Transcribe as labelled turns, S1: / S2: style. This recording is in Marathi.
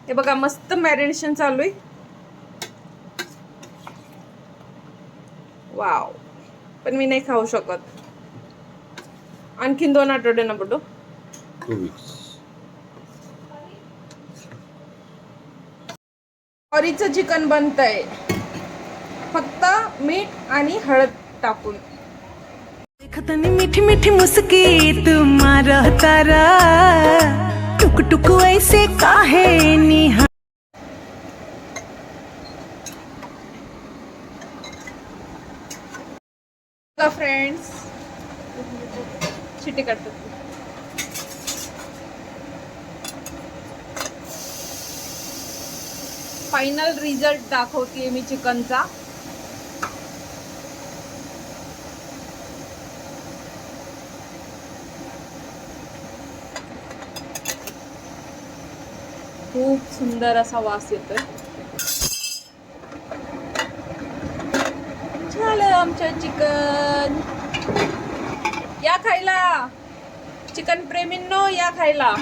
S1: हे बघा मस्त मॅरिनेशन चालू आहे. वाव, पण मी नाही खाऊ शकत. आणखीन 2 आठवडे ना बडो.
S2: 2 weeks.
S1: ऑरीचं चिकन बनतंय फक्त मीठ आणि हळद टाकून.
S3: देखतनी मीठी मीठी मुस्की तुम्हारा तारा टुक टुक ऐसे काहे निहा.
S1: फ्रेंड्स, शिटी काढतात. फायनल रिझल्ट दाखवते मी चिकनचा. खूप सुंदर असा वास येतोय. झालं आमचं चिकन. या खायला, चिकन प्रेमींनो या खायला.